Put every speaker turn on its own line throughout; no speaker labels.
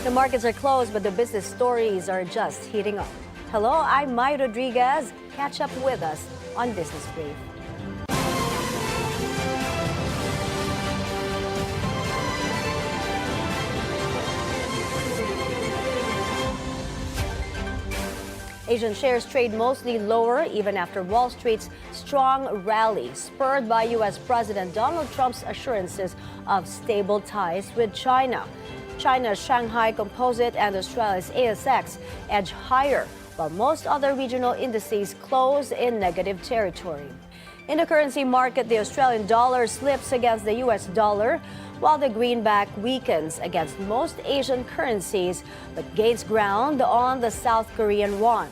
The markets are closed, but the business stories are just heating up. Hello, I'm Mai Rodriguez. Catch up with us on Business Brief. Asian shares trade mostly lower even after Wall Street's strong rally, spurred by U.S. President Donald Trump's assurances of stable ties with China. China's Shanghai Composite and Australia's ASX edge higher, while most other regional indices close in negative territory. In the currency market, the Australian dollar slips against the U.S. dollar, while the greenback weakens against most Asian currencies, but gains ground on the South Korean won.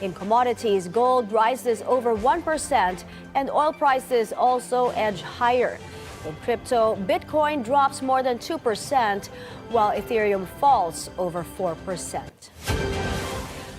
In commodities, gold rises over 1% and oil prices also edge higher. In crypto, Bitcoin drops more than 2%, while Ethereum falls over 4%.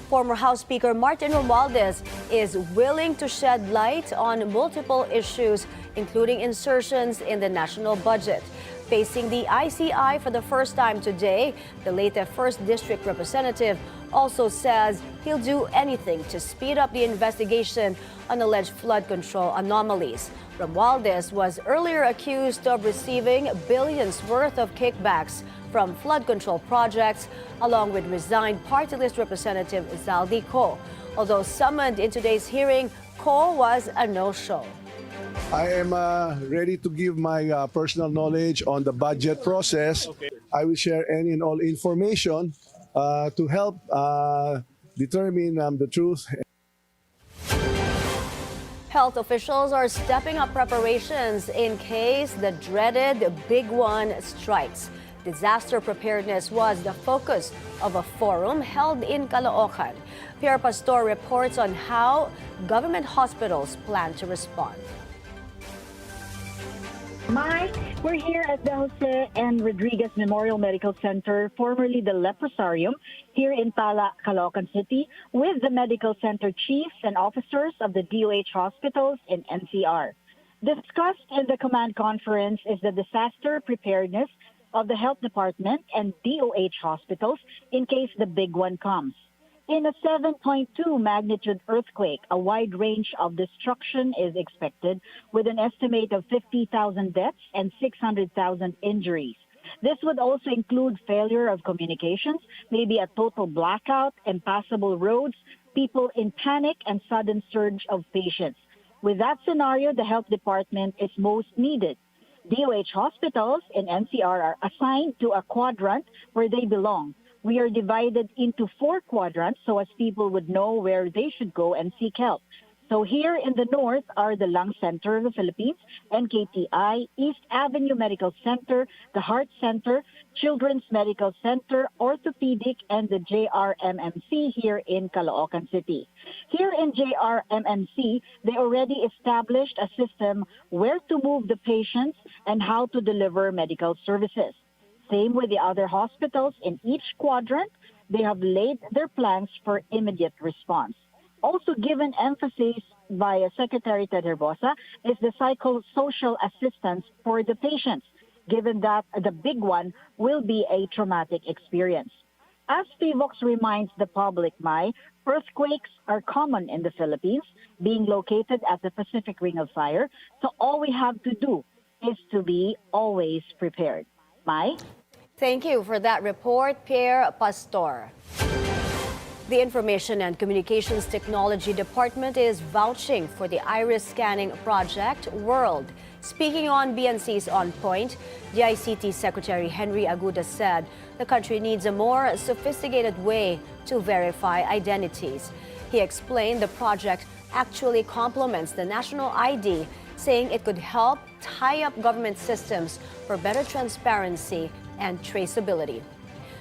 Former House Speaker Martin Romualdez is willing to shed light on multiple issues, including insertions in the national budget. Facing the ICI for the first time today, the Leyte 1st District Representative also says he'll do anything to speed up the investigation on alleged flood control anomalies. Romualdez was earlier accused of receiving billions worth of kickbacks from flood control projects, along with resigned party list Representative Zaldi Ko. Although summoned in today's hearing, Ko was a no-show.
I am ready to give my personal knowledge on the budget process. Okay. I will share any and all information to help determine the truth.
Health officials are stepping up preparations in case the dreaded Big One strikes. Disaster preparedness was the focus of a forum held in Caloocan. Pierre Pastor reports on how government hospitals plan to respond.
Mai, we're here at the Jose and Rodriguez Memorial Medical Center, formerly the Leprosarium, here in Tala, Caloocan City, with the medical center chiefs and officers of the DOH hospitals in NCR. Discussed in the command conference is the disaster preparedness of the health department and DOH hospitals in case the big one comes. In a 7.2 magnitude earthquake, a wide range of destruction is expected, with an estimate of 50,000 deaths and 600,000 injuries. This would also include failure of communications, maybe a total blackout, impassable roads, people in panic, and sudden surge of patients. With that scenario, the health department is most needed. DOH hospitals in NCR are assigned to a quadrant where they belong. We are divided into 4 quadrants so as people would know where they should go and seek help. So here in the north are the Lung Center of the Philippines, NKTI, East Avenue Medical Center, the Heart Center, Children's Medical Center, Orthopedic, and the JRMMC here in Caloocan City. Here in JRMMC, they already established a system where to move the patients and how to deliver medical services. Same with the other hospitals in each quadrant, they have laid their plans for immediate response. Also given emphasis by Secretary Ted Herbosa is the psychosocial assistance for the patients, given that the big one will be a traumatic experience. As PVOX reminds the public, Mai, earthquakes are common in the Philippines, being located at the Pacific Ring of Fire, so all we have to do is to be always prepared. Mai?
Thank you for that report, Pierre Pastor. The Information and Communications Technology Department is vouching for the iris scanning project World. Speaking on BNC's On Point, the ICT Secretary Henry Aguda said the country needs a more sophisticated way to verify identities. He explained the project actually complements the national ID, saying it could help tie up government systems for better transparency and traceability.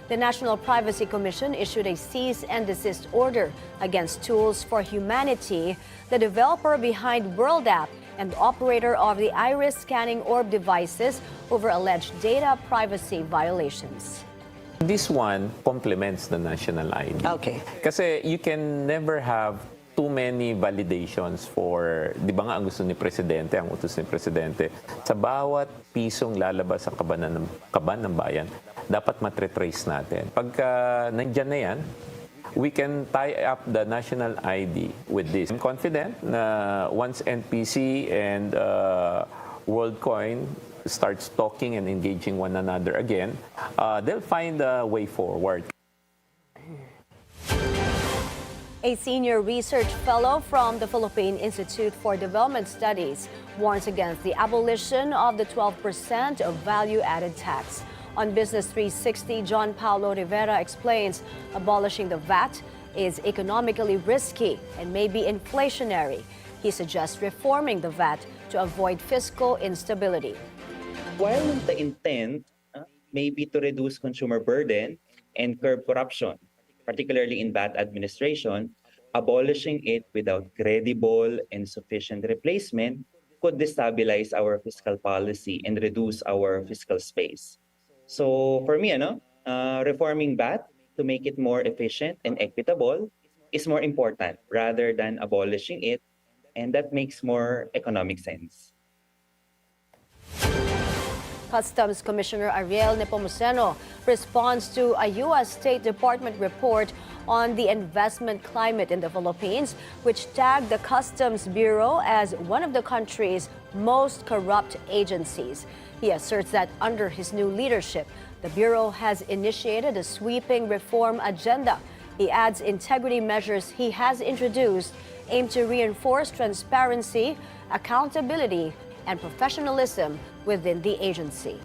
The National Privacy Commission issued a cease and desist order against Tools for Humanity, the developer behind World App and operator of the iris scanning orb devices, over alleged data privacy violations.
This one complements the national ID.
Okay.
Kasi you can never have too many validations for, di ba nga ang gusto ni Presidente, ang utos ni Presidente, sa bawat pisong lalabas sa kaban ng bayan, dapat matre-trace natin. Pagka nandyan na yan, we can tie up the national ID with this. I'm confident na once NPC and WorldCoin starts talking and engaging one another again, they'll find a way forward.
A senior research fellow from the Philippine Institute for Development Studies warns against the abolition of the 12% of value-added tax. On Business 360, John Paulo Rivera explains abolishing the VAT is economically risky and may be inflationary. He suggests reforming the VAT to avoid fiscal instability.
While the intent may be to reduce consumer burden and curb corruption, particularly in VAT administration, abolishing it without credible and sufficient replacement could destabilize our fiscal policy and reduce our fiscal space. So for me, reforming VAT to make it more efficient and equitable is more important rather than abolishing it, and that makes more economic sense.
Customs Commissioner Ariel Nepomuceno responds to a U.S. State Department report on the investment climate in the Philippines, which tagged the Customs Bureau as one of the country's most corrupt agencies. He asserts that under his new leadership, the Bureau has initiated a sweeping reform agenda. He adds integrity measures he has introduced aim to reinforce transparency, accountability, and professionalism within the agency.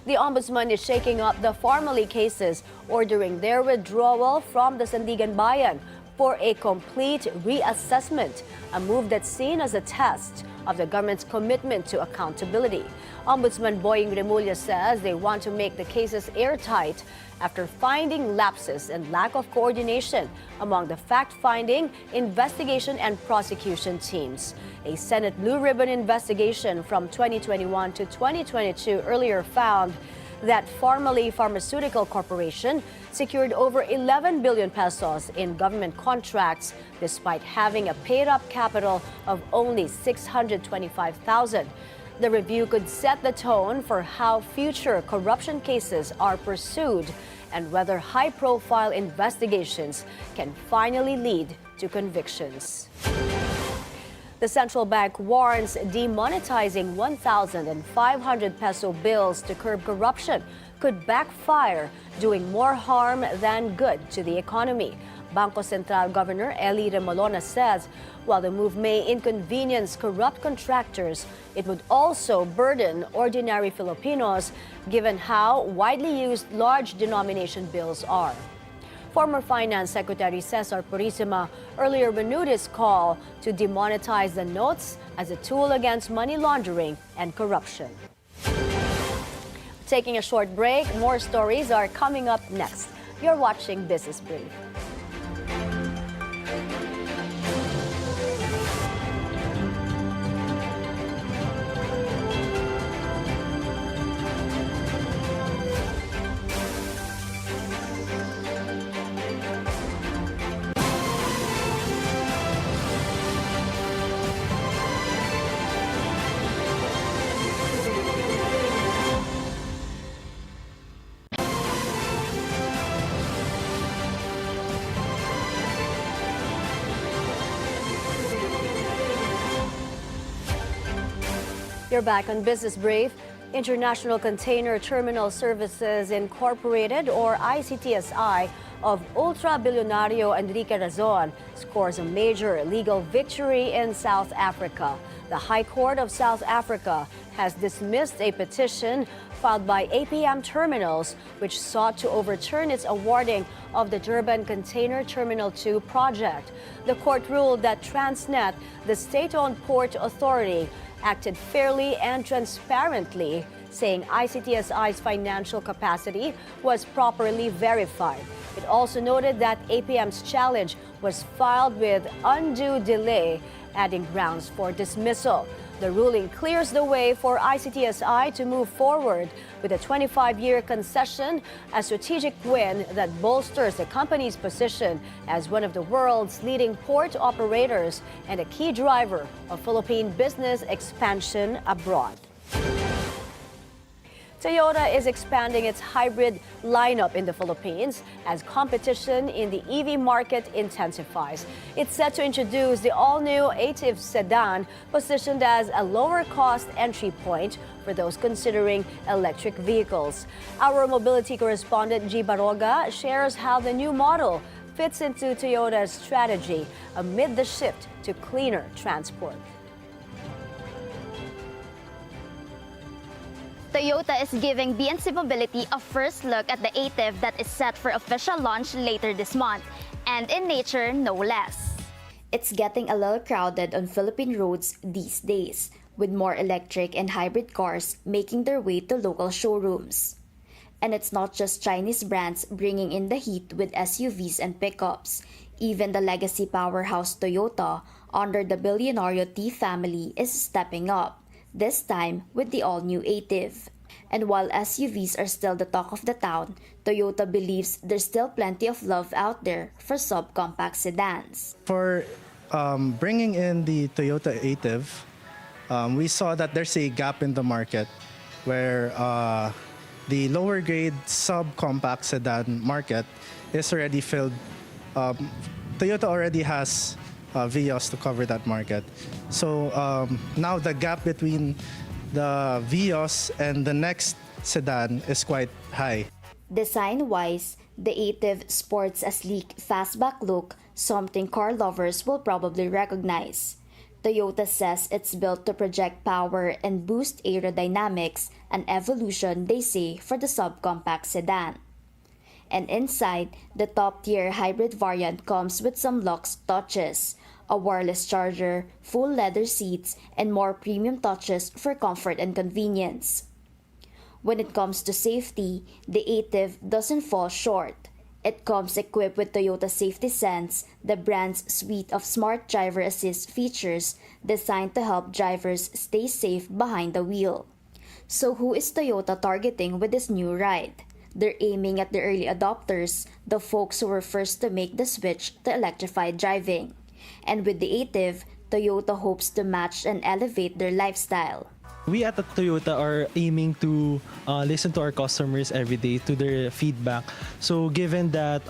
The Ombudsman is shaking up the Pharmally cases, ordering their withdrawal from the Sandigan Bayan for a complete reassessment, a move that's seen as a test of the government's commitment to accountability. Ombudsman Boying Remolona says they want to make the cases airtight after finding lapses and lack of coordination among the fact-finding, investigation, and prosecution teams. A Senate Blue Ribbon investigation from 2021 to 2022 earlier found that Pharmally Pharmaceutical Corporation secured over 11 billion pesos in government contracts despite having a paid-up capital of only 625,000. The review could set the tone for how future corruption cases are pursued and whether high-profile investigations can finally lead to convictions. The central bank warns demonetizing 1,500 peso bills to curb corruption could backfire, doing more harm than good to the economy. Bangko Sentral Governor Eli Remolona says while the move may inconvenience corrupt contractors, it would also burden ordinary Filipinos given how widely used large denomination bills are. Former Finance Secretary Cesar Purisima earlier renewed his call to demonetize the notes as a tool against money laundering and corruption. Taking a short break, more stories are coming up next. You're watching Business Brief. You're back on Business Brief. International Container Terminal Services Incorporated, or ICTSI, of ultra-Bilyonaryo Enrique Razon scores a major legal victory in South Africa. The High Court of South Africa has dismissed a petition filed by APM Terminals, which sought to overturn its awarding of the Durban Container Terminal 2 project. The court ruled that Transnet, the state-owned port authority, acted fairly and transparently, saying ICTSI's financial capacity was properly verified. It also noted that APM's challenge was filed with undue delay, adding grounds for dismissal. The ruling clears the way for ICTSI to move forward with a 25-year concession, a strategic win that bolsters the company's position as one of the world's leading port operators and a key driver of Philippine business expansion abroad. Toyota is expanding its hybrid lineup in the Philippines as competition in the EV market intensifies. It's set to introduce the all-new Active sedan, positioned as a lower-cost entry point for those considering electric vehicles. Our mobility correspondent G. Baroga shares how the new model fits into Toyota's strategy amid the shift to cleaner transport.
Toyota is giving BNC Mobility a first look at the Active that is set for official launch later this month, and in nature no less. It's getting a little crowded on Philippine roads these days, with more electric and hybrid cars making their way to local showrooms. And it's not just Chinese brands bringing in the heat with SUVs and pickups. Even the legacy powerhouse Toyota, under the Bilyonaryo T family, is stepping up, this time with the all-new Active. And while SUVs are still the talk of the town, Toyota believes there's still plenty of love out there for subcompact sedans.
For bringing in the Toyota Active, we saw that there's a gap in the market where the lower grade subcompact sedan market is already filled. Toyota already has Vios to cover that market. So now the gap between the Vios and the next sedan is quite high.
Design-wise, the Active sports a sleek fastback look, something car lovers will probably recognize. Toyota says it's built to project power and boost aerodynamics, an evolution, they say, for the subcompact sedan. And inside, the top-tier hybrid variant comes with some luxe touches, a wireless charger, full leather seats, and more premium touches for comfort and convenience. When it comes to safety, the Active doesn't fall short. It comes equipped with Toyota Safety Sense, the brand's suite of smart driver assist features designed to help drivers stay safe behind the wheel. So who is Toyota targeting with this new ride? They're aiming at the early adopters, the folks who were first to make the switch to electrified driving. And with the Active, Toyota hopes to match and elevate their lifestyle.
We at Toyota are aiming to listen to our customers every day, to their feedback. So given that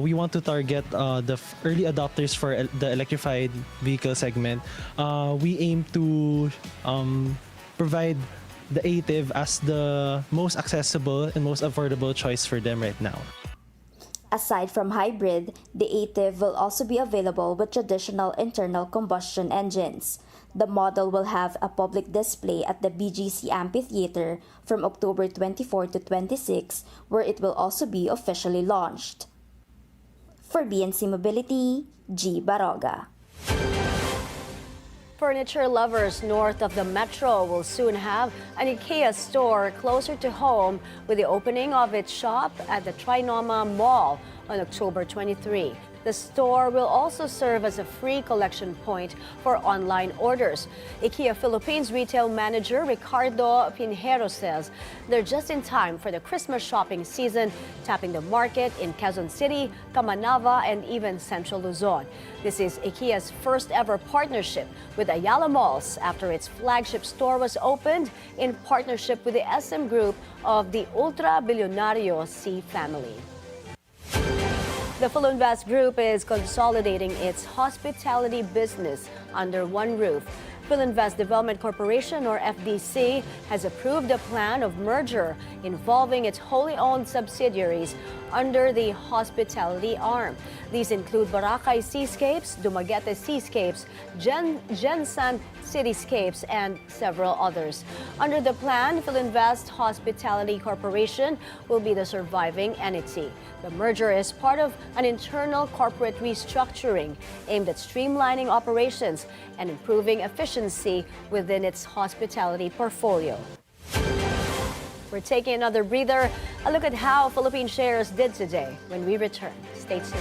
we want to target the early adopters for the electrified vehicle segment, we aim to provide the Active as the most accessible and most affordable choice for them right now.
Aside from hybrid, the Active will also be available with traditional internal combustion engines. The model will have a public display at the BGC Amphitheater from October 24 to 26, where it will also be officially launched. For BNC Mobility, G. Baroga.
Furniture lovers north of the metro will soon have an IKEA store closer to home with the opening of its shop at the Trinoma Mall on October 23. The store will also serve as a free collection point for online orders. IKEA Philippines retail manager Ricardo Pinheiro says they're just in time for the Christmas shopping season, tapping the market in Quezon City, Camanava, and even Central Luzon. This is IKEA's first ever partnership with Ayala Malls after its flagship store was opened in partnership with the SM Group of the Ultra Bilyonaryo C family. The Fullest Group is consolidating its hospitality business under one roof. Philinvest Development Corporation, or FDC, has approved a plan of merger involving its wholly owned subsidiaries under the hospitality arm. These include Boracay Seascapes, Dumaguete Seascapes, Gensan Cityscapes, and several others. Under the plan, Philinvest Hospitality Corporation will be the surviving entity. The merger is part of an internal corporate restructuring aimed at streamlining operations and improving efficiency within its hospitality portfolio. We're taking another breather. A look at how Philippine shares did today when we return. Stay tuned.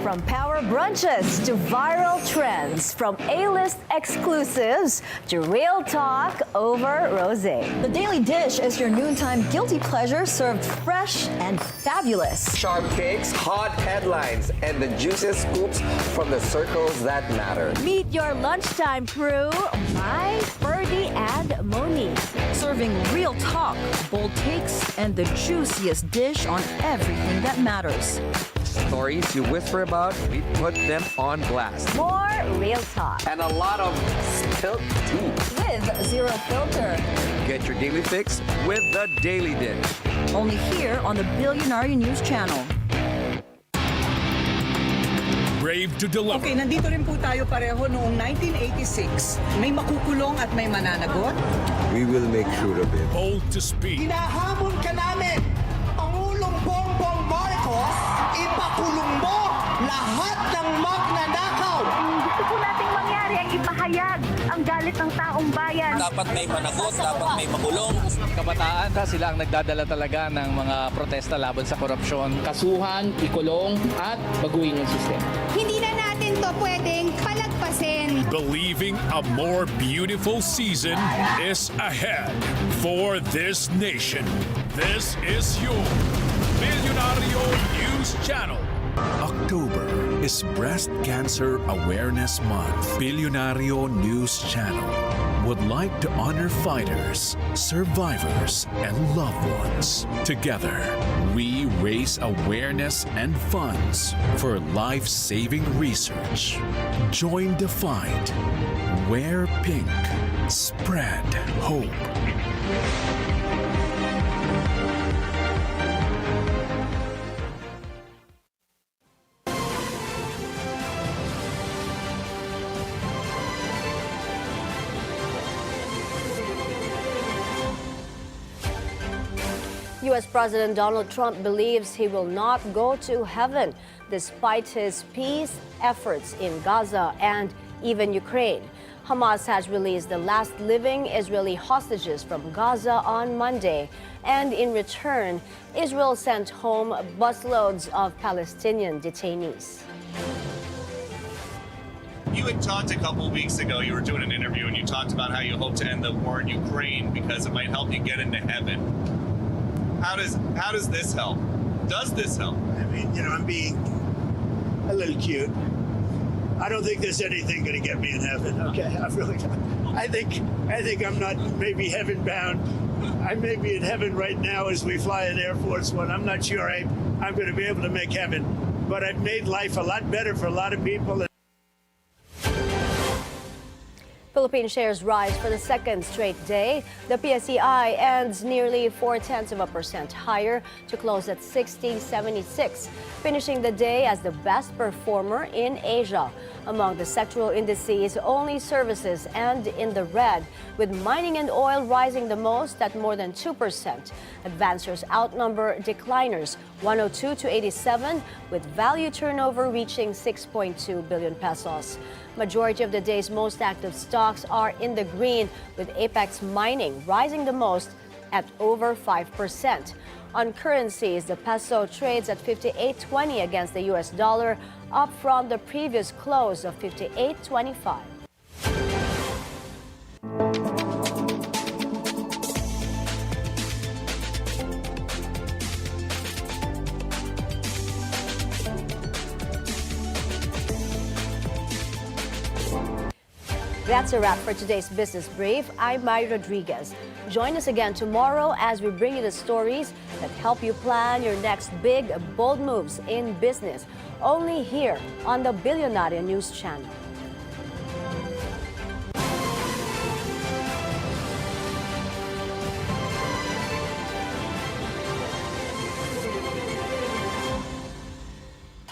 From power brunches to viral trends, from A-list exclusives to real talk over rosé.
The Daily Dish is your noontime guilty pleasure served fresh and fabulous.
Sharp cakes, hot headlines, and the juiciest scoops from the circles that matter.
Meet your lunchtime crew, Mai, Ferdy, and Monique.
Serving real talk, bold takes, and the juiciest dish on everything that matters.
Stories you whisper about, we put them on blast.
More real talk.
And a lot of spilled tea.
With zero filter.
Get your daily fix with the Daily Dish.
Only here on the Bilyonaryo News Channel.
Brave to deliver.
Okay, nandito rin po tayo pareho noong 1986. May makukulong at may mananagot.
We will make sure of it.
Bold to speak.
Hinahamon ka namin, Pangulong Bongbong Marcos, ipakulong mo lahat ng magnanakaw.
Gusto po nating mangyari ang ipahayag ang galit ng taong bayan.
Dapat may managot, dapat may makulong.
Kabataan, sila ang nagdadala talaga ng mga protesta laban sa korupsyon.
Kasuhan, ikulong, at baguhin yung sistema.
Hindi na natin to pwedeng palagpasin.
Believing a more beautiful season is ahead for this nation. This is your Bilyonaryo News Channel. October is Breast Cancer Awareness Month. Bilyonaryo News Channel would like to honor fighters, survivors, and loved ones. Together, we raise awareness and funds for life-saving research. Join the fight. Wear pink. Spread hope.
U.S. President Donald Trump believes he will not go to heaven despite his peace efforts in Gaza and even Ukraine. Hamas has released the last living Israeli hostages from Gaza on Monday, and in return, Israel sent home busloads of Palestinian detainees.
You had talked a couple weeks ago, you were doing an interview, and you talked about how you hope to end the war in Ukraine because it might help you get into heaven. How does this help? Does this help?
I mean, I'm being a little cute. I don't think there's anything going to get me in heaven. Okay, I really don't. I think I'm not maybe heaven bound. I may be in heaven right now as we fly in Air Force One. I'm not sure I'm going to be able to make heaven, but I've made life a lot better for a lot of people.
Philippine shares rise for the second straight day. The PSEI ends nearly 0.4% higher to close at 60.76, finishing the day as the best performer in Asia. Among the sectoral indices, only services end in the red, with mining and oil rising the most at more than 2%. Advancers outnumber decliners 102 to 87, with value turnover reaching 6.2 billion pesos. Majority of the day's most active stocks are in the green, with Apex Mining rising the most at over 5%. On currencies, the peso trades at 58.20 against the US dollar, up from the previous close of 58.25. That's a wrap for today's Business Brief. I'm Mai Rodriguez. Join us again tomorrow as we bring you the stories that help you plan your next big, bold moves in business. Only here on the Bilyonaryo News Channel.